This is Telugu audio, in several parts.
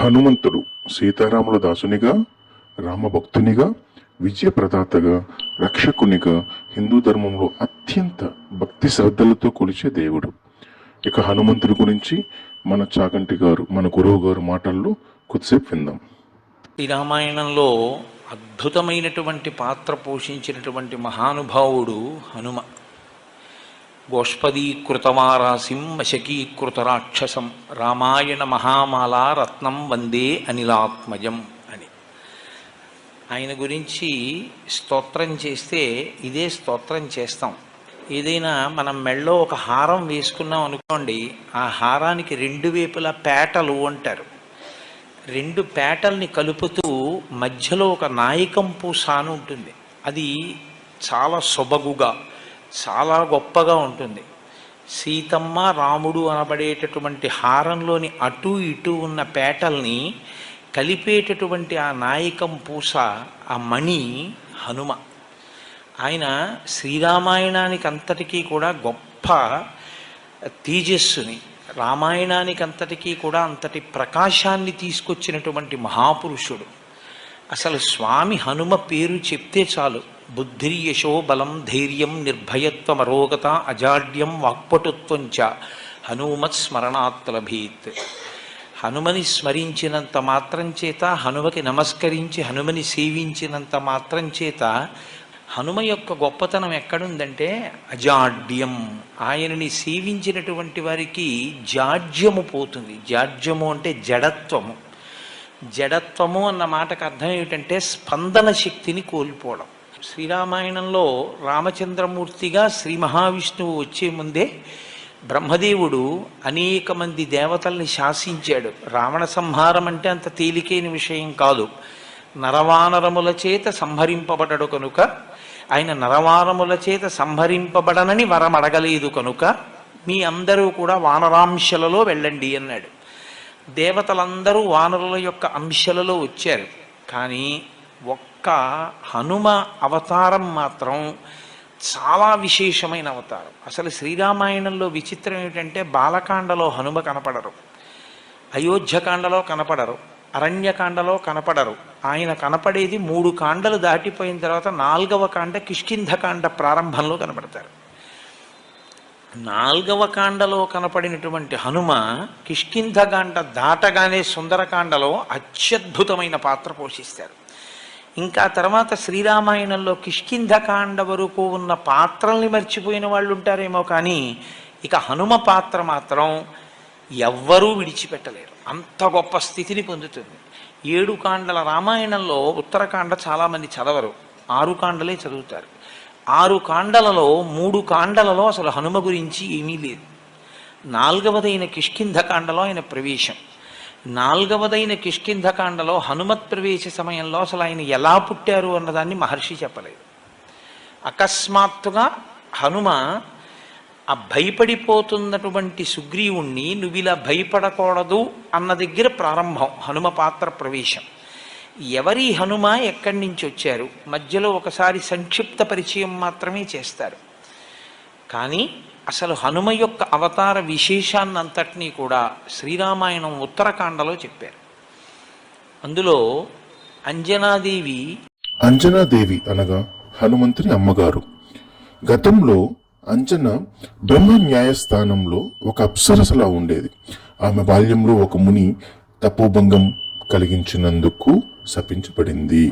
హనుమంతుడు సీతారాముల దాసునిగా, రామభక్తునిగా, విజయప్రదాతగా, రక్షకునిగా హిందూ ధర్మంలో అత్యంత భక్తి శ్రద్ధలతో కొలిచే దేవుడు. ఇక హనుమంతుడి గురించి మన చాగంటి గారు, మన గురువు గారు మాటల్లో కొద్దిసేపు విందాం. ఈ రామాయణంలో అద్భుతమైనటువంటి పాత్ర పోషించినటువంటి మహానుభావుడు హనుమ. గోష్పదీకృతమారాసిం వశకీకృత రాక్షసం రామాయణ మహామాలా రత్నం వందే అనిలాత్మజం అని ఆయన గురించి స్తోత్రం చేస్తే ఇదే స్తోత్రం చేస్తాం. ఏదైనా మనం మెళ్ళో ఒక హారం వేసుకున్నాం అనుకోండి, ఆ హారానికి రెండు వైపులా పేటలు అంటారు. రెండు పేటల్ని కలుపుతూ మధ్యలో ఒక నాయకం పూస అని ఉంటుంది. అది చాలా సొబగుగా, చాలా గొప్పగా ఉంటుంది. సీతమ్మ రాముడు అనబడేటటువంటి హారంలోని అటు ఇటు ఉన్న పేటల్ని కలిపేటటువంటి ఆ నాయకం పూస, ఆ మణి హనుమ. ఆయన శ్రీరామాయణానికి అంతటికీ కూడా గొప్ప తేజస్సుని, రామాయణానికి అంతటికీ కూడా అంతటి ప్రకాశాన్ని తీసుకొచ్చినటువంటి మహాపురుషుడు. అసలు స్వామి హనుమ పేరు చెప్తే చాలు, బుద్ధిర్యశో బలం ధైర్యం నిర్భయత్వం అరోగత అజాడ్యం వాక్పటుత్వం చ హనుమత్ స్మరణాత్ లభేత్. హనుమని స్మరించినంత మాత్రం చేత, హనుమకి నమస్కరించి హనుమని సేవించినంత మాత్రం చేత హనుమ యొక్క గొప్పతనం ఎక్కడుందంటే అజాడ్యం. ఆయనని సేవించినటువంటి వారికి జాడ్యము పోతుంది. జాడ్యము అంటే జడత్వము. జడత్వము అన్న మాటకు అర్థం ఏమిటంటే స్పందన శక్తిని కోల్పోవడం. శ్రీరామాయణంలో రామచంద్రమూర్తిగా శ్రీ మహావిష్ణువు వచ్చే ముందే బ్రహ్మదేవుడు అనేక మంది దేవతల్ని శాసించాడు. రావణ సంహారం అంటే అంత తేలికైన విషయం కాదు. నరవానరముల చేత సంహరింపబడడు కనుక, ఆయన నరవానరముల చేత సంహరింపబడనని వరం అడగలేదు కనుక మీ అందరూ కూడా వానరాంశలలో వెళ్ళండి అన్నాడు. దేవతలందరూ వానరుల యొక్క అంశలలో వచ్చారు. కానీ ఒక్క హనుమ అవతారం మాత్రం చాలా విశేషమైన అవతారం. అసలు శ్రీరామాయణంలో విచిత్రం ఏమిటంటే బాలకాండలో హనుమ కనపడరు, అయోధ్యకాండలో కనపడరు, అరణ్యకాండలో కనపడరు. ఆయన కనపడేది 3 కాండలు దాటిపోయిన తర్వాత 4వ కాండ కిష్కింధకాండ ప్రారంభంలో కనపడతారు. 4వ కాండలో కనపడినటువంటి హనుమ కిష్కింధకాండ దాటగానే సుందరకాండలో అత్యద్భుతమైన పాత్ర పోషిస్తారు. ఇంకా తర్వాత శ్రీరామాయణంలో కిష్కింధకాండ వరకు ఉన్న పాత్రల్ని మర్చిపోయిన వాళ్ళు ఉంటారేమో, కానీ ఇక హనుమ పాత్ర మాత్రం ఎవ్వరూ విడిచిపెట్టలేరు. అంత గొప్ప స్థితిని పొందుతుంది. 7 కాండల రామాయణంలో ఉత్తరకాండ చాలామంది చదవరు, 6 కాండలే చదువుతారు. 6 కాండలలో 3 కాండలలో అసలు హనుమ గురించి ఏమీ లేదు. 4వదైన కిష్కింధకాండలో ఆయన ప్రవేశం. 4వదైన కిష్కింధకాండలో హనుమత్ ప్రవేశ సమయంలో అసలు ఆయన ఎలా పుట్టారు అన్నదాన్ని మహర్షి చెప్పలేదు. అకస్మాత్తుగా హనుమ ఆ భయపడిపోతున్నటువంటి సుగ్రీవుణ్ణి నువ్వు ఇలా భయపడకూడదు అన్న దగ్గర ప్రారంభం హనుమ పాత్ర ప్రవేశం. ఎవరి హనుమ, ఎక్కడి నుంచి వచ్చారు, మధ్యలో ఒకసారి సంక్షిప్త పరిచయం మాత్రమే చేస్తారు. కానీ అసలు హనుమ యొక్క అవతార విశేషాన్నంతటినీ కూడా శ్రీరామాయణం ఉత్తరకాండలో చెప్పారు. అందులో అంజనాదేవి అనగా హనుమంతుని అమ్మగారు. గతంలో అంజన బ్రహ్మ న్యాయస్థానంలో ఒక అప్సరసలా ఉండేది. ఆమె బాల్యంలో ఒక ముని తపోభంగం కలిగించినందుకు శపించబడింది.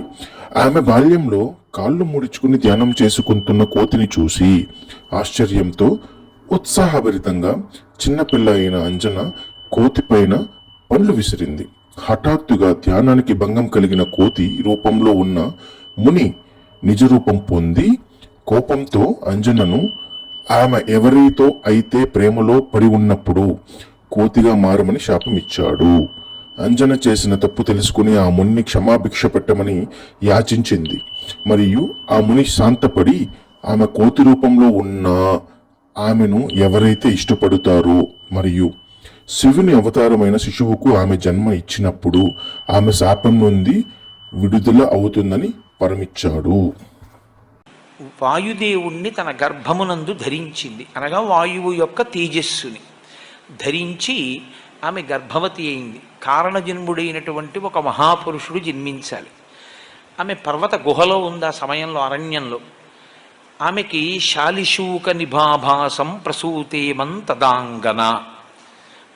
ఆమె బాల్యంలో కాళ్ళు ముడుచుకుని ధ్యానం చేసుకుంటున్న కోతిని చూసి ఆశ్చర్యంతో ఉత్సాహభరితంగా చిన్నపిల్ల అయిన అంజన కోతిపైన పండ్లు విసిరింది. హఠాత్తుగా ధ్యానానికి భంగం కలిగిన కోతి రూపంలో ఉన్న ముని నిజరూపం పొంది కోపంతో అంజనను ఆమె ఎవరితో అయితే ప్రేమలో పడి ఉన్నప్పుడు కోతిగా మారమని శాపం ఇచ్చాడు. అంజన చేసిన తప్పు తెలుసుకుని ఆ ముని క్షమాభిక్ష పెట్టమని యాచించింది. మరియు ఆ ముని శాంతపడి ఆమె కోతి రూపంలో ఉన్న ఆమెను ఎవరైతే ఇష్టపడతారో మరియు శివుని అవతారమైన శిశువుకు ఆమె జన్మ ఇచ్చినప్పుడు ఆమె శాపం నుండి విడుదల అవుతుందని పరమిచ్చాడు. వాయుదేవుణ్ణి తన గర్భమునందు ధరించింది, అనగా వాయువు యొక్క తేజస్సుని ధరించి ఆమె గర్భవతి అయింది. కారణజన్ముడైనటువంటి ఒక మహాపురుషుడు జన్మించాలి. ఆమె పర్వత గుహలో ఉంది ఆ సమయంలో, అరణ్యంలో. ఆమెకి శాలిశూక నిభాభాసం ప్రసూతేమం తదాంగన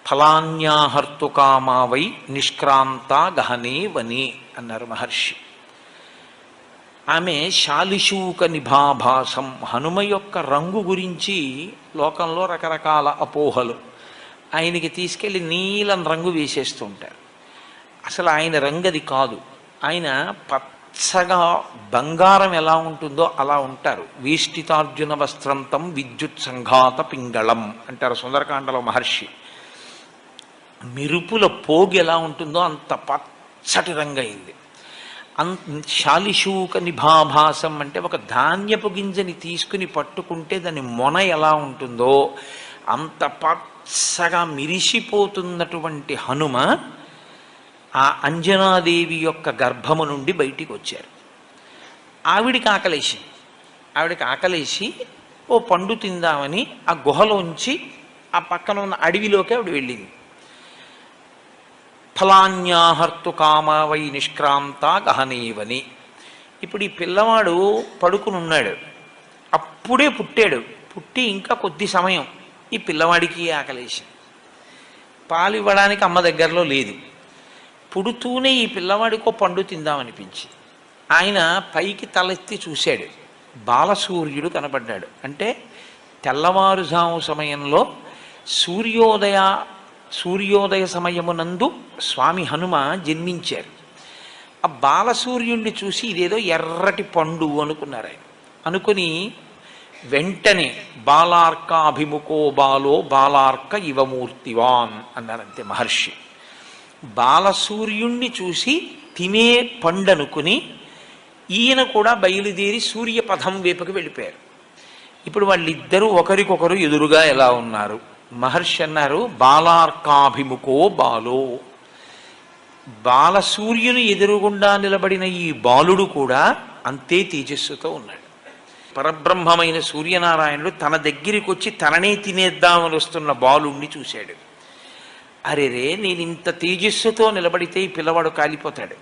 ఫలాన్యాహర్తుకామావై నిష్క్రాంత గహనే వనే అన్నారు మహర్షి. ఆమె శాలిశూక నిభాభాసం, హనుమ యొక్క రంగు గురించి లోకంలో రకరకాల అపోహలు. ఆయనకి తీసుకెళ్ళి నీలం రంగు వేసేస్తూ ఉంటారు. అసలు ఆయన రంగు అది కాదు. ఆయన పచ్చగా బంగారం ఎలా ఉంటుందో అలా ఉంటారు. వేష్టితార్జున వస్త్రంతం విద్యుత్ సంఘాత పింగళం అంటారు సుందరకాండలో మహర్షి. మెరుపుల పోగు ఎలా ఉంటుందో అంత పచ్చటి రంగు అయింది. శాలిశూక నిభాభాసం అంటే ఒక ధాన్యపు గింజని తీసుకుని పట్టుకుంటే దాని మొన ఎలా ఉంటుందో అంత పచ్చగా మిరిసిపోతున్నటువంటి హనుమ ఆ అంజనాదేవి యొక్క గర్భము నుండి బయటికి వచ్చారు. ఆవిడికి ఆకలేసి ఓ పండు తిందామని ఆ గుహలోంచి ఆ పక్కన ఉన్న అడవిలోకి ఆవిడ వెళ్ళింది. ఫలాన్యాహర్తు కామావై నిష్క్రాంత గహనేవని. ఇప్పుడు ఈ పిల్లవాడు పడుకుని ఉన్నాడు. అప్పుడే పుట్టి ఇంకా కొద్ది సమయం ఈ పిల్లవాడికి ఆకలేసింది. పాలు ఇవ్వడానికి అమ్మ దగ్గరలో లేదు. పుడుతూనే ఈ పిల్లవాడికో పండు తిందామనిపించి ఆయన పైకి తలెత్తి చూశాడు. బాలసూర్యుడు కనపడ్డాడు. అంటే తెల్లవారుజాము సమయంలో సూర్యోదయ సమయమునందు స్వామి హనుమ జన్మించారు. ఆ బాలసూర్యుణ్ణి చూసి ఇదేదో ఎర్రటి పండు అనుకున్నారు ఆయన. అనుకుని వెంటనే బాలార్కాభిముఖో బాలో బాలార్క ఇవమూర్తివాన్ అన్నారంతే మహర్షి. బాలసూర్యుణ్ణి చూసి తినే పండనుకుని ఈయన కూడా బయలుదేరి సూర్యపథం వైపుకి వెళ్ళిపోయారు. ఇప్పుడు వాళ్ళిద్దరూ ఒకరికొకరు ఎదురుగా ఎలా ఉన్నారు? మహర్షి అన్నారు, బాలార్కాభిముఖో బాలో. బాలసూర్యుని ఎదురుగుండా నిలబడిన ఈ బాలుడు కూడా అంతే తేజస్సుతో ఉన్నాడు. పరబ్రహ్మమైన సూర్యనారాయణుడు తన దగ్గరికి వచ్చి తననే తినేద్దామని వస్తున్న బాలుణ్ణి చూశాడు. అరెరే, నేను ఇంత తేజస్సుతో నిలబడితే ఈ పిల్లవాడు కాలిపోతాడు.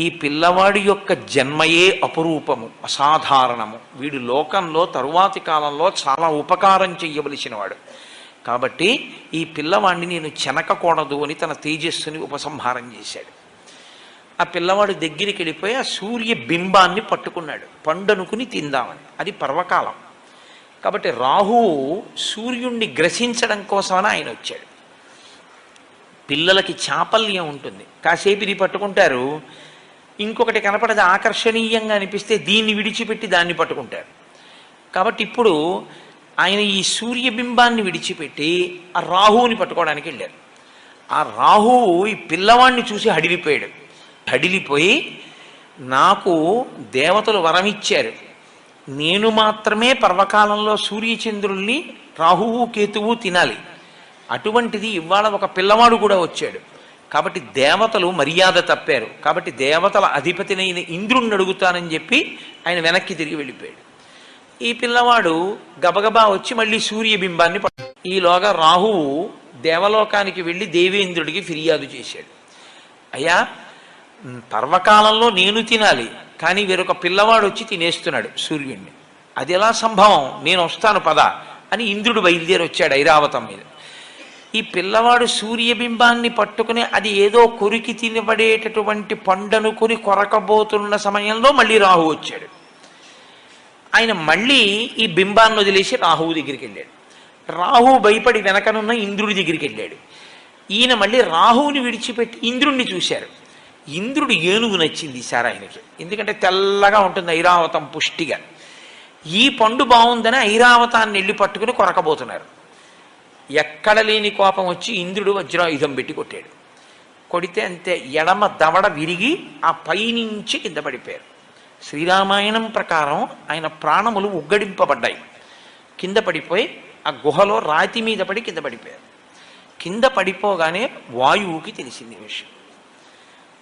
ఈ పిల్లవాడి యొక్క జన్మయే అపురూపము, అసాధారణము. వీడు లోకంలో తరువాతి కాలంలో చాలా ఉపకారం చెయ్యవలసినవాడు. కాబట్టి ఈ పిల్లవాడిని నేను చెనకకూడదు అని తన తేజస్సుని ఉపసంహారం చేశాడు. ఆ పిల్లవాడు దగ్గరికి వెళ్ళిపోయి ఆ సూర్య బింబాన్ని పట్టుకున్నాడు, పండనుకుని తిందామని. అది పర్వకాలం కాబట్టి రాహువు సూర్యుణ్ణి గ్రసించడం కోసమని ఆయన వచ్చాడు. పిల్లలకి చాపల్యం ఉంటుంది, కాసేపు ఇది పట్టుకుంటారు, ఇంకొకటి కనపడది ఆకర్షణీయంగా అనిపిస్తే దీన్ని విడిచిపెట్టి దాన్ని పట్టుకుంటారు. కాబట్టి ఇప్పుడు ఆయన ఈ సూర్యబింబాన్ని విడిచిపెట్టి ఆ రాహువుని పట్టుకోవడానికి వెళ్ళారు. ఆ రాహువు ఈ పిల్లవాడిని చూసి హడిలిపోయి నాకు దేవతలు వరమిచ్చారు, నేను మాత్రమే పర్వకాలంలో సూర్యచంద్రుల్ని రాహువు కేతువు తినాలి, అటువంటిది ఇవాళ ఒక పిల్లవాడు కూడా వచ్చాడు, కాబట్టి దేవతలు మర్యాద తప్పారు, కాబట్టి దేవతల అధిపతినైన ఇంద్రుణ్ణి అడుగుతానని చెప్పి ఆయన వెనక్కి తిరిగి వెళ్ళిపోయాడు. ఈ పిల్లవాడు గబగబా వచ్చి మళ్ళీ సూర్యబింబాన్ని ఈలోగా రాహువు దేవలోకానికి వెళ్ళి దేవేంద్రుడికి ఫిర్యాదు చేశాడు. అయ్యా, పర్వకాలంలో నేను తినాలి, కానీ వేరొక పిల్లవాడు వచ్చి తినేస్తున్నాడు సూర్యుడిని, అది ఎలా సంభవం? నేను వస్తాను పద అని ఇంద్రుడు బయలుదేరి వచ్చాడు ఐరావతం మీద. ఈ పిల్లవాడు సూర్యబింబాన్ని పట్టుకుని అది ఏదో కొరికి తినబడేటటువంటి పండనుకొని కొరకబోతున్న సమయంలో మళ్ళీ రాహు వచ్చాడు. ఆయన మళ్ళీ ఈ బింబాన్ని వదిలేసి రాహువు దగ్గరికి వెళ్ళాడు. రాహువు భయపడి వెనకనున్న ఇంద్రుడి దగ్గరికి వెళ్ళాడు. ఈయన మళ్ళీ రాహువుని విడిచిపెట్టి ఇంద్రుణ్ణి చూశారు. ఇంద్రుడు ఏనుగు నచ్చింది సార్ ఆయనకి, ఎందుకంటే తెల్లగా ఉంటుంది ఐరావతం పుష్టిగా. ఈ పండు బాగుందని ఐరావతాన్ని వెళ్ళి పట్టుకుని కొరకబోతున్నారు. ఎక్కడ లేని కోపం వచ్చి ఇంద్రుడు వజ్రాయుధం పెట్టి కొట్టాడు. కొడితే అంతే, ఎడమ దవడ విరిగి ఆ పైనుంచి కింద పడిపోయారు. శ్రీరామాయణం ప్రకారం ఆయన ప్రాణములు ఉగ్గడింపబడ్డాయి. కింద పడిపోయి ఆ గుహలో రాతి మీద పడి కింద పడిపోయారు. కింద పడిపోగానే వాయువుకి తెలిసింది విషయం.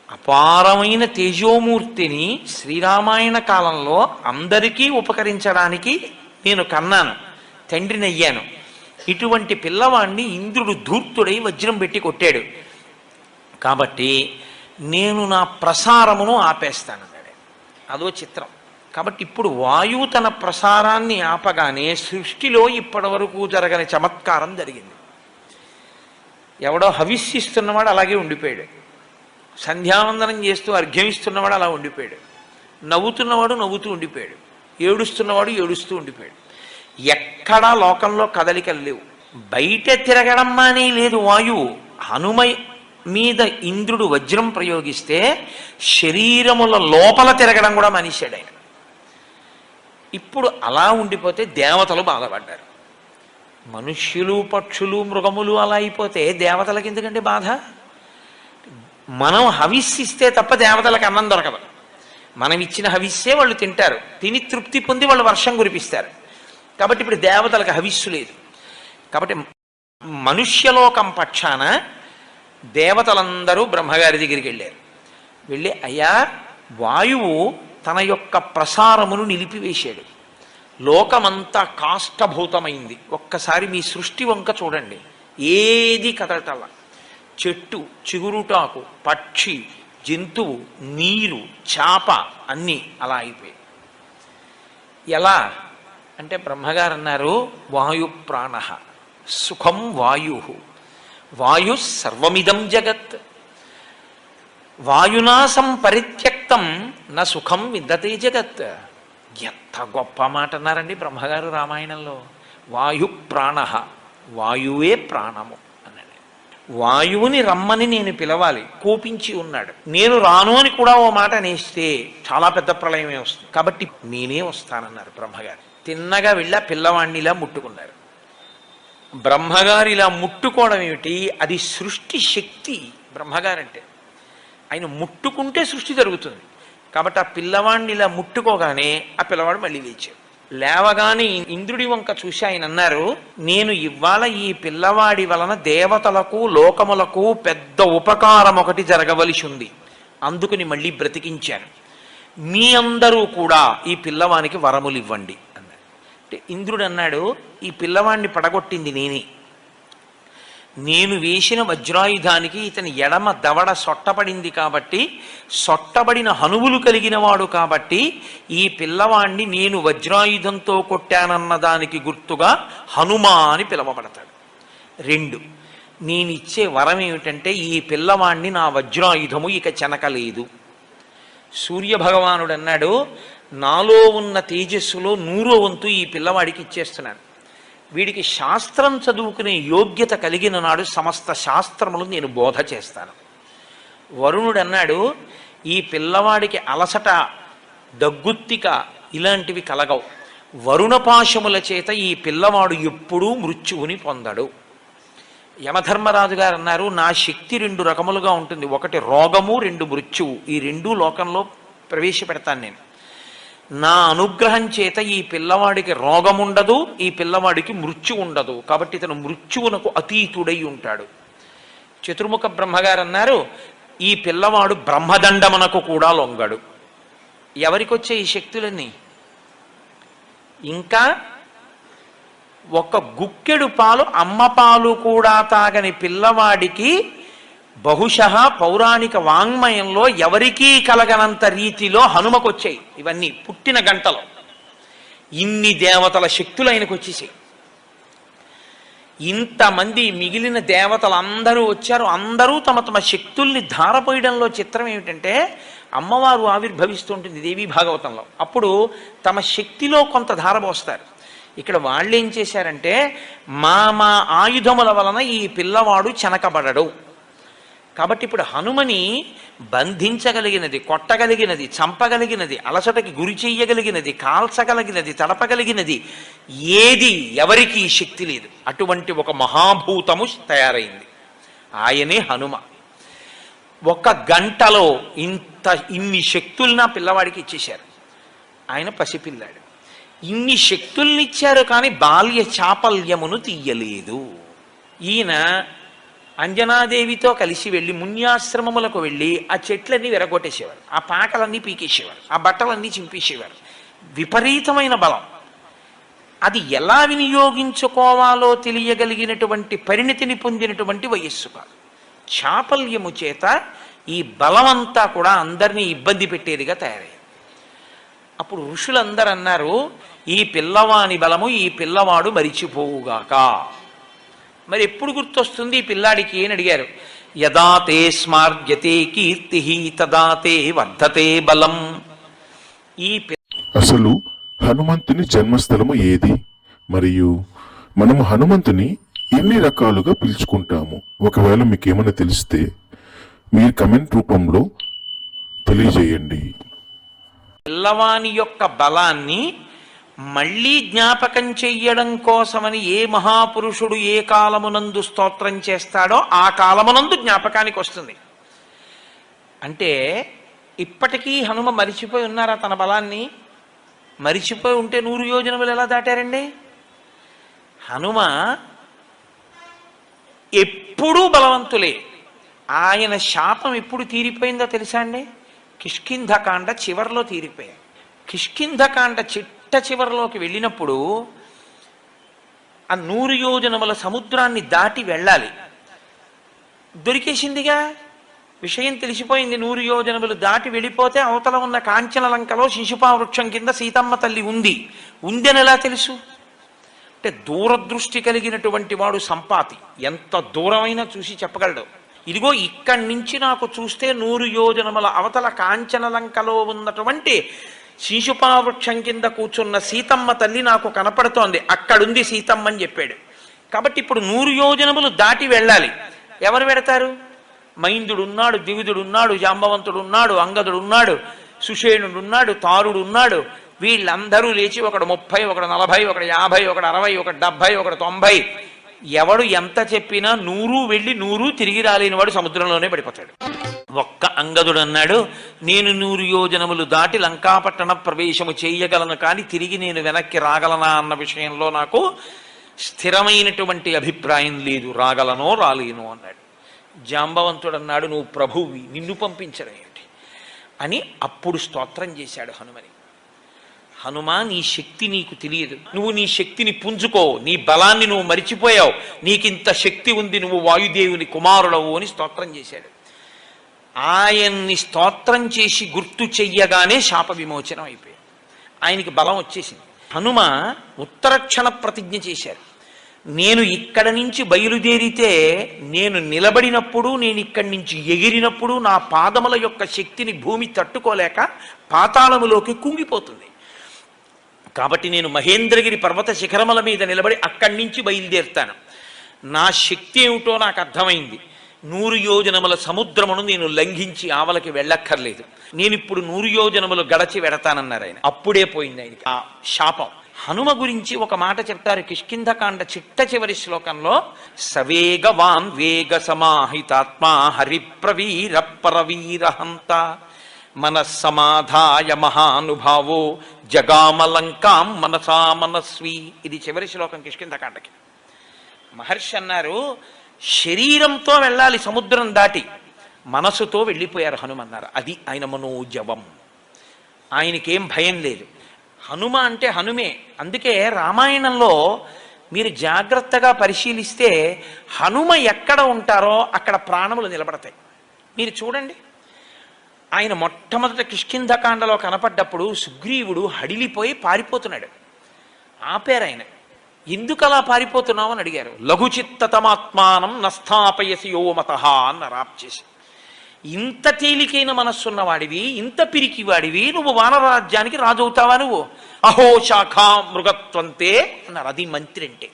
అపారమైన తేజోమూర్తిని శ్రీరామాయణ కాలంలో అందరికీ ఉపకరించడానికి నేను కన్నాను, తండ్రినయ్యాను, ఇటువంటి పిల్లవాడిని ఇంద్రుడు ధూర్తుడై వజ్రం పెట్టి కొట్టాడు. కాబట్టి నేను నా ప్రసారమును ఆపేస్తానన్నాడు. అదో చిత్రం. కాబట్టి ఇప్పుడు వాయువు తన ప్రసారాన్ని ఆపగానే సృష్టిలో ఇప్పటి వరకు జరగని చమత్కారం జరిగింది. ఎవడో హవిస్సిస్తున్నవాడు అలాగే ఉండిపోయాడు, సంధ్యావందనం చేస్తూ అర్ఘ్యమిస్తున్నవాడు అలా ఉండిపోయాడు, నవ్వుతున్నవాడు నవ్వుతూ ఉండిపోయాడు, ఏడుస్తున్నవాడు ఏడుస్తూ ఉండిపోయాడు. ఎక్కడా లోకంలో కదలికలు లేవు. బయట తిరగడం మానే లేదు వాయువు. హనుమ మీద ఇంద్రుడు వజ్రం ప్రయోగిస్తే శరీరముల లోపల తిరగడం కూడా మానేశాడు ఆయన. ఇప్పుడు అలా ఉండిపోతే దేవతలు బాధపడ్డారు. మనుష్యులు పక్షులు మృగములు అలా అయిపోతే దేవతలకి ఎందుకంటే బాధ? మనం హవిస్సిస్తే తప్ప దేవతలకు అన్నం దొరకదు. మనం ఇచ్చిన హవిస్సే వాళ్ళు తింటారు, తిని తృప్తి పొంది వాళ్ళు వర్షం కురిపిస్తారు. కాబట్టి ఇప్పుడు దేవతలకు హవిస్సు లేదు. కాబట్టి మనుష్యలోకం పక్షాన దేవతలందరూ బ్రహ్మగారి దగ్గరికి వెళ్ళారు. వెళ్ళి, అయ్యా, వాయువు తన యొక్క ప్రసారమును నిలిపివేశాడు, లోకమంతా కాష్టభూతమైంది. ఒక్కసారి మీ సృష్టి వంక చూడండి, ఏది కదలటల. చెట్టు, చిగురుటాకు, పక్షి, జంతువు, నీరు, చేప అన్నీ అలా అయిపోయాయి. ఎలా అంటే బ్రహ్మగారు అన్నారు, వాయు ప్రాణ సుఖం వాయు, వాయు సర్వమిదం జగత్, వాయునాసం పరిత్యక్తం న సుఖం విద్దతే జగత్. ఎంత గొప్ప మాట అన్నారండి బ్రహ్మగారు రామాయణంలో. వాయు ప్రాణ, వాయువే ప్రాణము అన్నాడు. వాయువుని రమ్మని నేను పిలవాలి, కోపించి ఉన్నాడు. నేను రాను అని కూడా ఓ మాట అనేస్తే చాలా పెద్ద ప్రళయమే వస్తుంది. కాబట్టి నేనే వస్తానన్నారు బ్రహ్మగారు. తిన్నగా వెళ్ళి ఆ పిల్లవాడిని ఇలా ముట్టుకున్నారు. బ్రహ్మగారు ఇలా ముట్టుకోవడం ఏమిటి? అది సృష్టి శక్తి. బ్రహ్మగారంటే ఆయన ముట్టుకుంటే సృష్టి జరుగుతుంది. కాబట్టి ఆ పిల్లవాడిని ఇలా ముట్టుకోగానే ఆ పిల్లవాడు మళ్ళీ లేచాడు. లేవగానే ఇంద్రుడి వంక చూసి ఆయన అన్నారు, నేను ఇవాళ ఈ పిల్లవాడి వలన దేవతలకు లోకములకు పెద్ద ఉపకారం ఒకటి జరగవలసి ఉంది, అందుకని మళ్ళీ బ్రతికించాను. మీ అందరూ కూడా ఈ పిల్లవానికి వరములు ఇవ్వండి అన్నాడు. అంటే ఇంద్రుడు అన్నాడు, ఈ పిల్లవాడిని పడగొట్టింది నేనే. నేను వేసిన వజ్రాయుధానికి ఇతని ఎడమ దవడ సొట్టపడింది కాబట్టి, సొట్టబడిన హనువులు కలిగిన వాడు కాబట్టి ఈ పిల్లవాణ్ణి నేను వజ్రాయుధంతో కొట్టానన్న దానికి గుర్తుగా హనుమా అని పిలవబడతాడు. 2, నేనిచ్చే వరం ఏమిటంటే ఈ పిల్లవాణ్ణి నా వజ్రాయుధము ఇక చెనకలేదు. సూర్యభగవానుడు అన్నాడు, నాలో ఉన్న తేజస్సులో 100వ వంతు ఈ పిల్లవాడికి ఇచ్చేస్తున్నాను. వీడికి శాస్త్రం చదువుకునే యోగ్యత కలిగిన నాడు సమస్త శాస్త్రములు నేను బోధ చేస్తాను. వరుణుడు అన్నాడు, ఈ పిల్లవాడికి అలసట, దగ్గుత్తిక ఇలాంటివి కలగవు. వరుణపాశముల చేత ఈ పిల్లవాడు ఎప్పుడూ మృత్యువుని పొందడు. యమధర్మరాజు గారు అన్నారు, నా శక్తి 2 రకములుగా ఉంటుంది, 1 రోగము, 2 మృత్యువు. ఈ 2 లోకంలో ప్రవేశపెడతాను నేను. నా అనుగ్రహం చేత ఈ పిల్లవాడికి రోగం ఉండదు, ఈ పిల్లవాడికి మృత్యు ఉండదు. కాబట్టి ఇతను మృత్యువునకు అతీతుడై ఉంటాడు. చతుర్ముఖ బ్రహ్మగారు అన్నారు, ఈ పిల్లవాడు బ్రహ్మదండమునకు కూడా లొంగడు. ఎవరికి వచ్చే ఈ శక్తులన్నీ? ఇంకా 1 గుక్కెడు పాలు, అమ్మ పాలు కూడా తాగని పిల్లవాడికి బహుశః పౌరాణిక వాంగ్మయంలో ఎవరికీ కలగనంత రీతిలో హనుమకొచ్చాయి. ఇవన్నీ పుట్టిన గంటలో ఇన్ని దేవతల శక్తులు ఆయనకు వచ్చేసాయి. ఇంతమంది మిగిలిన దేవతలందరూ వచ్చారు. అందరూ తమ తమ శక్తుల్ని ధారపోయడంలో చిత్రం ఏమిటంటే, అమ్మవారు ఆవిర్భవిస్తుంటుంది దేవీ భాగవతంలో. అప్పుడు తమ శక్తిలో కొంత ధారపోస్తారు. ఇక్కడ వాళ్ళు ఏం చేశారంటే, మా ఆయుధముల వలన ఈ పిల్లవాడు చెనకబడడు. కాబట్టి ఇప్పుడు హనుమని బంధించగలిగినది, కొట్టగలిగినది, చంపగలిగినది, అలసటకి గురి చెయ్యగలిగినది, కాల్చగలిగినది, తడపగలిగినది ఏది ఎవరికి శక్తి లేదు. అటువంటి ఒక మహాభూతము తయారైంది, ఆయనే హనుమ. 1 గంటలో ఇన్ని శక్తుల్ని ఆ పిల్లవాడికి ఇచ్చేశారు. ఆయన పసిపిల్లాడు. ఇన్ని శక్తుల్ని ఇచ్చారు, కానీ బాల్య చాపల్యమును తీయలేదు. ఈయన అంజనాదేవితో కలిసి వెళ్ళి మున్యాశ్రమములకు వెళ్ళి ఆ చెట్లన్నీ విరగొట్టేసేవారు, ఆ పాకలన్నీ పీకేసేవారు, ఆ బట్టలన్నీ చింపేసేవారు. విపరీతమైన బలం. అది ఎలా వినియోగించుకోవాలో తెలియగలిగినటువంటి పరిణితిని పొందినటువంటి వయస్సు కాదు. చాపల్యము చేత ఈ బలమంతా కూడా అందరినీ ఇబ్బంది పెట్టేదిగా తయారయ్యింది. అప్పుడు ఋషులందరూ అన్నారు, ఈ పిల్లవాని బలము ఈ పిల్లవాడు మరిచిపోవుగాక. మరి ఎప్పుడు గుర్తొస్తుంది ఈ పిల్లాడికి అని అడిగారు. యదా తే స్మార్యతే కీర్తి తదా తే వర్ధతే బలం. ఈ అసలు హనుమంతుని జన్మస్థలము ఏది, మరియు మనము హనుమంతుని ఎన్ని రకాలుగా పిలుచుకుంటాము? ఒకవేళ మీకేమైనా తెలిస్తే మీరు కమెంట్ రూపంలో తెలియజేయండి. పిల్లవాని యొక్క బలాన్ని మళ్ళీ జ్ఞాపకం చెయ్యడం కోసమని ఏ మహాపురుషుడు ఏ కాలమునందు స్తోత్రం చేస్తాడో ఆ కాలమునందు జ్ఞాపకానికి వస్తుంది. అంటే ఇప్పటికీ హనుమ మరిచిపోయి ఉన్నారా తన బలాన్ని? మరిచిపోయి ఉంటే 100 యోజనములు ఎలా దాటారండి? హనుమ ఎప్పుడూ బలవంతులే. ఆయన శాపం ఎప్పుడు తీరిపోయిందో తెలుసా అండి? కిష్కింధకాండ చివరిలో తీరిపోయాయి. కిష్కింధకాండ చిట్ట చివరిలోకి వెళ్ళినప్పుడు ఆ 100 యోజనముల సముద్రాన్ని దాటి వెళ్ళాలి. దొరికేసిందిగా, విషయం తెలిసిపోయింది. 100 యోజనములు దాటి వెళ్ళిపోతే అవతల ఉన్న కాంచన లంకలో శిశుపా వృక్షం కింద సీతమ్మ తల్లి ఉందని ఎలా తెలుసు? అంటే దూరదృష్టి కలిగినటువంటి వాడు సంపాతి ఎంత దూరమైనా చూసి చెప్పగలడు. ఇదిగో ఇక్కడి నుంచి నాకు చూస్తే 100 యోజనముల అవతల కాంచన లంకలో ఉన్నటువంటి శిశుపా వృక్షం కింద కూర్చున్న సీతమ్మ తల్లి నాకు కనపడుతోంది, అక్కడుంది సీతమ్మ అని చెప్పాడు. కాబట్టి ఇప్పుడు 100 యోజనములు దాటి వెళ్ళాలి. ఎవరు వెడతారు? మైందుడున్నాడు, దివిదుడున్నాడు, జాంబవంతుడున్నాడు, అంగదుడున్నాడు, సుషేణుడున్నాడు, తారుడున్నాడు. వీళ్ళందరూ లేచి ఒకడు 30, ఒకడు 40, ఒకడు 50, ఒకడు 60, ఒకడు 70, ఒకడు 90. ఎవడు ఎంత చెప్పినా 100 వెళ్ళి 100 తిరిగి రాలేని వాడు సముద్రంలోనే పడిపోతాడు. ఒక్క అంగదుడు అన్నాడు, నేను 100 యోజనములు దాటి లంకాపట్టణ ప్రవేశము చేయగలను, కానీ తిరిగి నేను వెనక్కి రాగలనా అన్న విషయంలో నాకు స్థిరమైనటువంటి అభిప్రాయం లేదు, రాగలనో రాలేను అన్నాడు. జాంబవంతుడు అన్నాడు, నువ్వు ప్రభువి, నిన్ను పంపించడం ఏమిటి అని అప్పుడు స్తోత్రం చేశాడు హనుమని. హనుమా, నీ శక్తి నీకు తెలియదు, నువ్వు నీ శక్తిని పుంజుకో, నీ బలాన్ని నువ్వు మరిచిపోయావు, నీకింత శక్తి ఉంది, నువ్వు వాయుదేవుని కుమారుడవు అని స్తోత్రం చేశాడు. ఆయన్ని స్తోత్రం చేసి గుర్తు చెయ్యగానే శాప విమోచనం అయిపోయింది, ఆయనకి బలం వచ్చేసింది. హనుమ ఉత్తరక్షణ ప్రతిజ్ఞ చేశారు, నేను ఇక్కడి నుంచి బయలుదేరితే, నేను నిలబడినప్పుడు, నేను ఇక్కడి నుంచి ఎగిరినప్పుడు నా పాదముల యొక్క శక్తిని భూమి తట్టుకోలేక పాతాళములోకి కుంగిపోతుంది. కాబట్టి నేను మహేంద్రగిరి పర్వత శిఖరముల మీద నిలబడి అక్కడి నుంచి బయలుదేరుతాను. నా శక్తి ఏమిటో నాకు అర్థమైంది. 100 యోజనముల సముద్రమును నేను లంఘించి ఆవలకి వెళ్ళక్కర్లేదు, నేను ఇప్పుడు 100 యోజనములు గడచి వెడతానన్నారు ఆయన. అప్పుడే పోయింది ఆయనకి ఆ శాపం. హనుమ గురించి ఒక మాట చెప్తారు కిష్కింధకాండ చిట్ట చివరి శ్లోకంలో, సవేగవాన్ వేగ సమాహితాత్మా హరిప్రవీర పరవీరహంత మనస్సమాధాయ మహానుభావో జగామలంకాం మనసా మనస్వి. ఇది చివరి శ్లోకం కిష్కింధకాండకి. మహర్షి అన్నారు, శరీరంతో వెళ్ళాలి సముద్రం దాటి, మనసుతో వెళ్ళిపోయారు హనుమన్నారు. అది ఆయన మనోజవం, ఆయనకేం భయం లేదు. హనుమ అంటే హనుమే. అందుకే రామాయణంలో మీరు జాగ్రత్తగా పరిశీలిస్తే హనుమ ఎక్కడ ఉంటారో అక్కడ ప్రాణములు నిలబడతాయి. మీరు చూడండి, ఆయన మొట్టమొదట కిష్కింధకాండలో కనపడ్డప్పుడు సుగ్రీవుడు హడిలిపోయి పారిపోతున్నాడు. ఆపారు ఆయన. ఎందుకు అలా పారిపోతున్నావు అని అడిగారు. లఘుచిత్తతమాత్మానం నస్థాపయసి యోమతః అన్నారు ఆప్ చేసి. ఇంత తేలికైన మనస్సున్నవాడివి, ఇంత పిరికివాడివి, నువ్వు వానరాజ్యానికి రాజవుతావా నువ్వు? అహో శాఖా మృగత్వంతే అన్నారు. అది మంత్రి అంటే.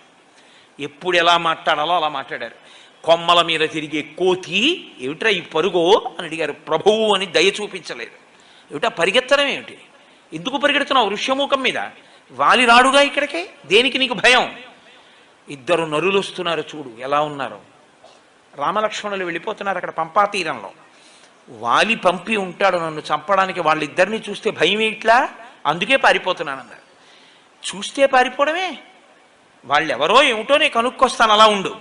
ఎప్పుడు ఎలా మాట్లాడాలో అలా మాట్లాడారు. కొమ్మల మీద తిరిగే కోతి ఏమిట్రా ఈ పరుగో అని అడిగారు. ప్రభువు అని దయ చూపించలేదు. ఏమిటా పరిగెత్తడం ఏమిటి? ఎందుకు పరిగెడుతున్నావు ఋష్యమూకం మీద? వాలి రాడుగా ఇక్కడికే, దేనికి నీకు భయం? ఇద్దరు నరులు వస్తున్నారు, చూడు ఎలా ఉన్నారు. రామలక్ష్మణులు వెళ్ళిపోతున్నారు అక్కడ పంపా తీరంలో. వాలి పంపి ఉంటాడు నన్ను చంపడానికి, వాళ్ళిద్దరిని చూస్తే భయం ఇట్లా, అందుకే పారిపోతున్నానన్నారు. చూస్తే పారిపోవడమే, వాళ్ళెవరో ఏమిటో నేను కనుక్కొస్తాను, అలా ఉండు.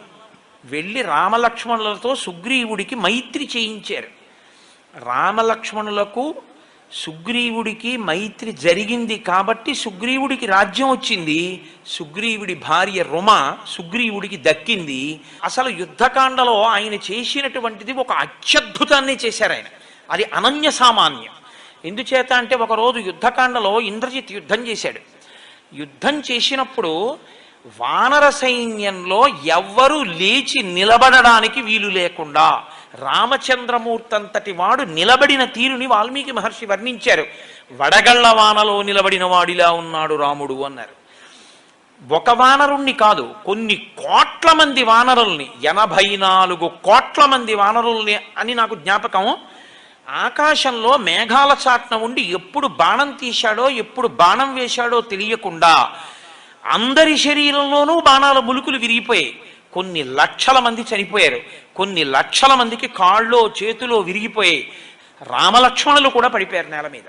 వెళ్ళి రామలక్ష్మణులతో సుగ్రీవుడికి మైత్రి చేయించారు. రామలక్ష్మణులకు సుగ్రీవుడికి మైత్రి జరిగింది కాబట్టి సుగ్రీవుడికి రాజ్యం వచ్చింది. సుగ్రీవుడి భార్య రుమ సుగ్రీవుడికి దక్కింది. అసలు యుద్ధకాండలో ఆయన చేసినటువంటిది ఒక అత్యద్భుతాన్ని చేశారు ఆయన. అది అనన్య సామాన్యం. ఎందుచేత అంటే ఒకరోజు యుద్ధకాండలో ఇంద్రజిత్ యుద్ధం చేశాడు. యుద్ధం చేసినప్పుడు వానర సైన్యంలో ఎవ్వరూ లేచి నిలబడడానికి వీలు లేకుండా రామచంద్రమూర్తి అంతటి వాడు నిలబడిన తీరుని వాల్మీకి మహర్షి వర్ణించారు. వడగళ్ల వానలో నిలబడిన వాడిలా ఉన్నాడు రాముడు అన్నారు. ఒక వానరుణ్ణి కాదు, కొన్ని కోట్ల మంది వానరుల్ని, 84 కోట్ల మంది వానరుల్ని అని నాకు జ్ఞాపకం. ఆకాశంలో మేఘాల చాట్న ఉండి ఎప్పుడు బాణం తీశాడో ఎప్పుడు బాణం వేశాడో తెలియకుండా అందరి శరీరంలోనూ బాణాల ములుకులు విరిగిపోయాయి. కొన్ని లక్షల మంది చనిపోయారు. కొన్ని లక్షల మందికి కాళ్ళో చేతిలో విరిగిపోయాయి. రామలక్ష్మణులు కూడా పడిపోయారు నేల మీద.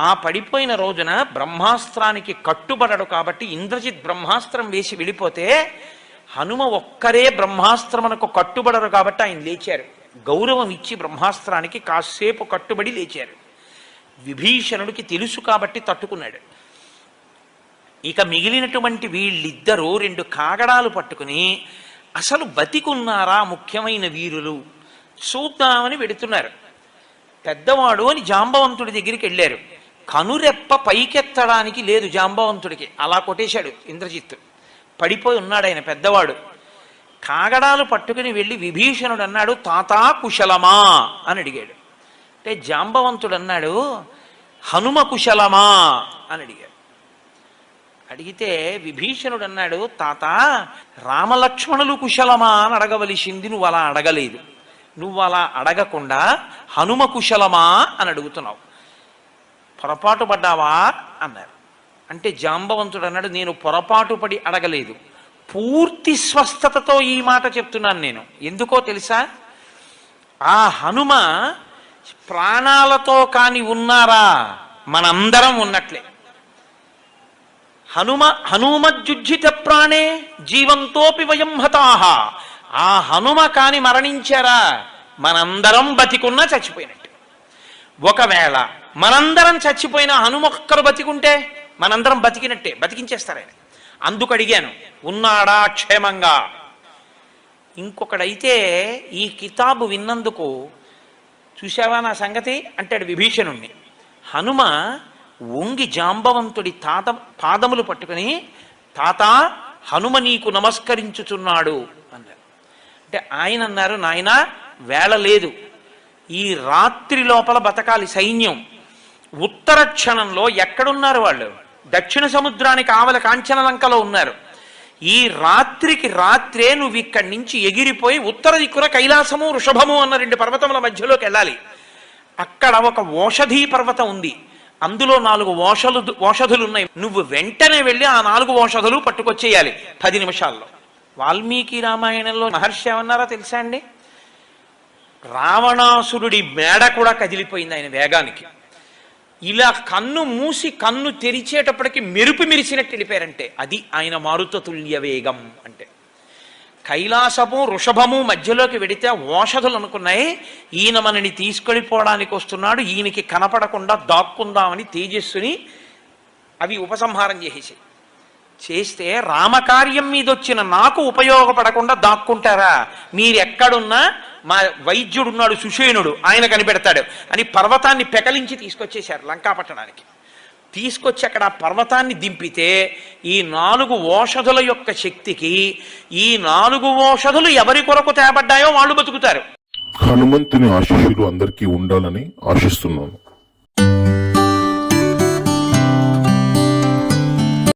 ఆ పడిపోయిన రోజున బ్రహ్మాస్త్రానికి కట్టుబడడు కాబట్టి ఇంద్రజిత్ బ్రహ్మాస్త్రం వేసి వెళ్ళిపోతే హనుమ ఒక్కరే బ్రహ్మాస్త్రమునకు కట్టుబడరు కాబట్టి ఆయన లేచారు. గౌరవం ఇచ్చి బ్రహ్మాస్త్రానికి కాసేపు కట్టుబడి లేచారు. విభీషణుడికి తెలుసు కాబట్టి తట్టుకున్నాడు. ఇక మిగిలినటువంటి వీళ్ళిద్దరూ 2 కాగడాలు పట్టుకుని అసలు బతికున్నారా ముఖ్యమైన వీరులు చూద్దామని వెడుతున్నారు. పెద్దవాడు అని జాంబవంతుడి దగ్గరికి వెళ్ళారు. కనురెప్ప పైకెత్తడానికి లేదు జాంబవంతుడికి. అలా కొట్టేశాడు ఇంద్రజిత్. పడిపోయి ఉన్నాడు ఆయన పెద్దవాడు. కాగడాలు పట్టుకుని వెళ్ళి విభీషణుడు అన్నాడు, తాతా కుశలమా అని అడిగాడు. అంటే జాంబవంతుడు అన్నాడు, హనుమ కుశలమా అని అడిగాడు. అడిగితే విభీషణుడు అన్నాడు, తాత రామలక్ష్మణులు కుశలమా అని అడగవలసింది నువ్వు అలా అడగలేదు. నువ్వు అలా అడగకుండా హనుమ కుశలమా అని అడుగుతున్నావు. పొరపాటు పడ్డావా అన్నారు. అంటే జాంబవంతుడు అన్నాడు, నేను పొరపాటు పడి అడగలేదు, పూర్తి స్వస్థతతో ఈ మాట చెప్తున్నాను నేను. ఎందుకో తెలుసా? ఆ హనుమ ప్రాణాలతో కాని ఉన్నారా మనందరం ఉన్నట్లే. హనుమజ్జుజ్జిత ప్రాణే జీవంతోపి వయం హతాహ. ఆ హనుమ కాని మరణించారా మనందరం బతికున్నా చచ్చిపోయినట్టు. ఒకవేళ మనందరం చచ్చిపోయినా హనుమొక్కరు బతికుంటే మనందరం బతికినట్టే, బతికించేస్తారాయన. అందుకు అడిగాను, ఉన్నాడా క్షేమంగా? ఇంకొకడైతే ఈ కితాబు విన్నందుకు చూశావా నా సంగతి అంటాడు విభీషణుణ్ణి. హనుమ వంగి జాంబవంతుడి పాదములు పట్టుకుని, తాత హనుమ నీకు నమస్కరించుచున్నాడు అన్నారు. అంటే ఆయన అన్నారు, నాయన వేళ లేదు, ఈ రాత్రి లోపల బతకాలి సైన్యం. ఉత్తర క్షణంలో ఎక్కడున్నారు వాళ్ళు? దక్షిణ సముద్రానికి ఆవల కాంచనలంకలో ఉన్నారు. ఈ రాత్రికి రాత్రే నువ్వు ఇక్కడి నుంచి ఎగిరిపోయి ఉత్తర దిక్కున కైలాసము వృషభము అన్న 2 పర్వతముల మధ్యలోకి వెళ్ళాలి. అక్కడ ఒక ఓషధీ పర్వతం ఉంది, అందులో 4 ఓషధులు ఉన్నాయి. నువ్వు వెంటనే వెళ్ళి ఆ 4 ఓషధులు పట్టుకొచ్చేయాలి 10 నిమిషాల్లో. వాల్మీకి రామాయణంలో మహర్షి ఏమన్నారో తెలుసా అండి? రావణాసురుడి మేడ కూడా కదిలిపోయింది ఆయన వేగానికి. ఇలా కన్ను మూసి కన్ను తెరిచేటప్పటికి మెరుపు మెరిసినట్టు వెళ్ళిపోయారంటే అది ఆయన మారుతతుల్య వేగం. అంటే కైలాసము వృషభము మధ్యలోకి వెడితే ఓషధులు అనుకున్నాయి, ఈయన మనని తీసుకెళ్ళిపోవడానికి వస్తున్నాడు, ఈయనకి కనపడకుండా దాక్కుందామని తేజస్సుని అవి ఉపసంహారం చేస్తే రామకార్యం మీద వచ్చిన నాకు ఉపయోగపడకుండా దాక్కుంటారా? మీరెక్కడున్నా మా వైద్యుడున్నాడు సుషేణుడు, ఆయన కనిపెడతాడు అని పర్వతాన్ని పెకలించి తీసుకొచ్చేశారు లంకాపట్టణానికి. తీసుకొచ్చి అక్కడ ఆ పర్వతాన్ని దింపితే ఈ 4 ఓషధుల యొక్క శక్తికి ఈ 4 ఓషధులు ఎవరి కొరకు తేబడ్డాయో వాళ్ళు బతుకుతారు. హనుమంతుని ఆశీస్సులు అందరికీ ఉండాలని ఆశిస్తున్నాను.